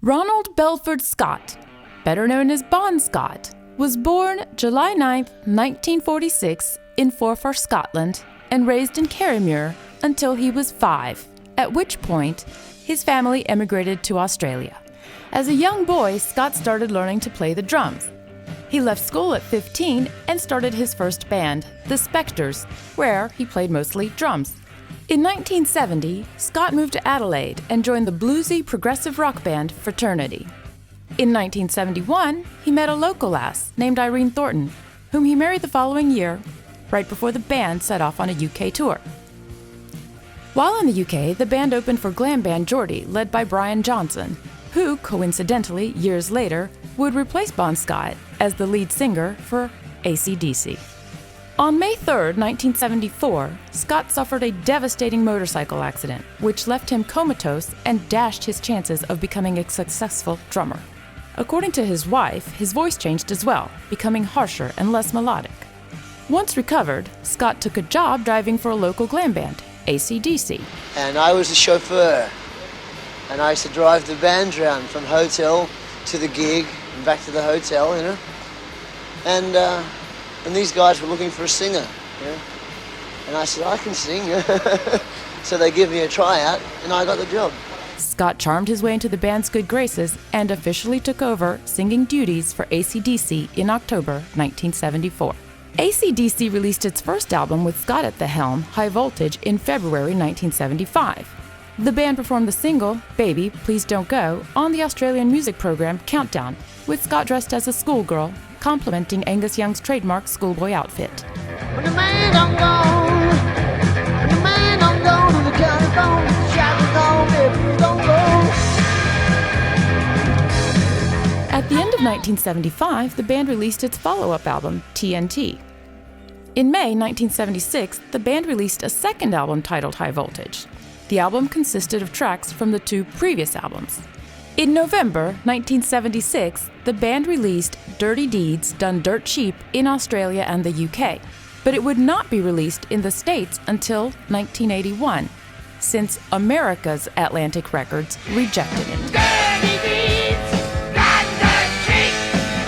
Ronald Belford Scott, better known as Bon Scott, was born July 9, 1946 in Forfar, Scotland, and raised in Carrymere until he was 5, at which point his family emigrated to Australia. As a young boy, Scott started learning to play the drums. He left school at 15 and started his first band, the Spectres, where he played mostly drums. In 1970, Scott moved to Adelaide and joined the bluesy progressive rock band Fraternity. In 1971, he met a local lass named Irene Thornton, whom he married the following year, right before the band set off on a UK tour. While in the UK, the band opened for glam band Geordie, led by Brian Johnson, who, coincidentally, years later, would replace Bon Scott as the lead singer for ACDC. On May 3, 1974, Scott suffered a devastating motorcycle accident, which left him comatose and dashed his chances of becoming a successful drummer. According to his wife, his voice changed as well, becoming harsher and less melodic. Once recovered, Scott took a job driving for a local glam band, ACDC. And I was the chauffeur, and I used to drive the band around from hotel to the gig and back to the hotel, you know. And these guys were looking for a singer, you know. And I said, I can sing. So they gave me a tryout, and I got the job. Scott charmed his way into the band's good graces and officially took over singing duties for ACDC in October 1974. ACDC released its first album with Scott at the helm, High Voltage, in February 1975. The band performed the single, Baby, Please Don't Go, on the Australian music program Countdown, with Scott dressed as a schoolgirl, complimenting Angus Young's trademark schoolboy outfit. When the man don't go, when the man don't go to the county phone, the shot's gone, baby, don't go. At the end of 1975, the band released its follow-up album, TNT. In May 1976, the band released a second album titled High Voltage. The album consisted of tracks from the two previous albums. In November 1976, the band released Dirty Deeds Done Dirt Cheap in Australia and the UK, but it would not be released in the States until 1981, since America's Atlantic Records rejected it. Dirty deeds, done dirt cheap.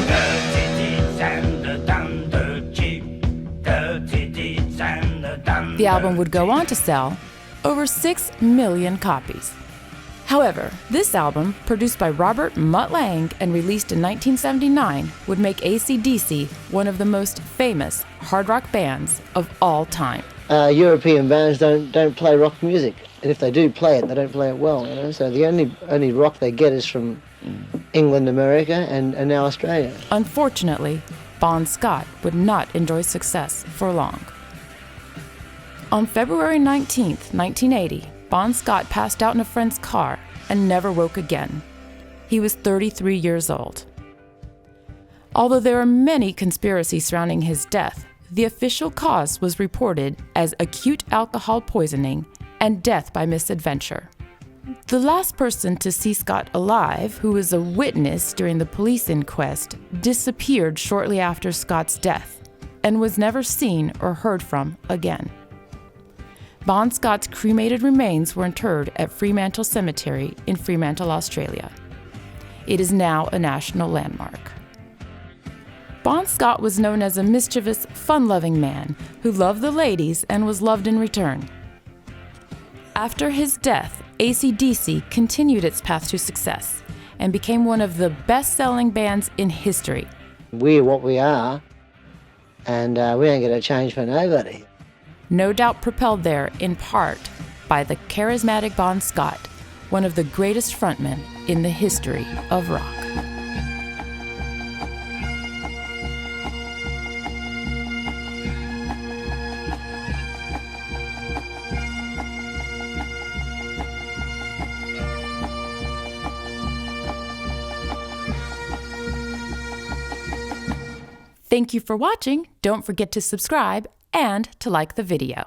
Dirty deeds and done dirt cheap. Dirty deeds and done. The album would go on to sell over 6 million copies. However, this album, produced by Robert Mutt Lange and released in 1979, would make ACDC one of the most famous hard rock bands of all time. European bands don't play rock music, and if they do play it, they don't play it well, you know. So the only rock they get is from England, America, and now Australia. Unfortunately, Bon Scott would not enjoy success for long. On February 19, 1980, Bon Scott passed out in a friend's car and never woke again. He was 33 years old. Although there are many conspiracies surrounding his death, the official cause was reported as acute alcohol poisoning and death by misadventure. The last person to see Scott alive, who was a witness during the police inquest, disappeared shortly after Scott's death and was never seen or heard from again. Bon Scott's cremated remains were interred at Fremantle Cemetery in Fremantle, Australia. It is now a national landmark. Bon Scott was known as a mischievous, fun-loving man who loved the ladies and was loved in return. After his death, ACDC continued its path to success and became one of the best-selling bands in history. We're what we are, and we ain't gonna change for nobody. No doubt propelled there in part by the charismatic Bon Scott, one of the greatest frontmen in the history of rock. Thank you for watching. Don't forget to subscribe and to like the video.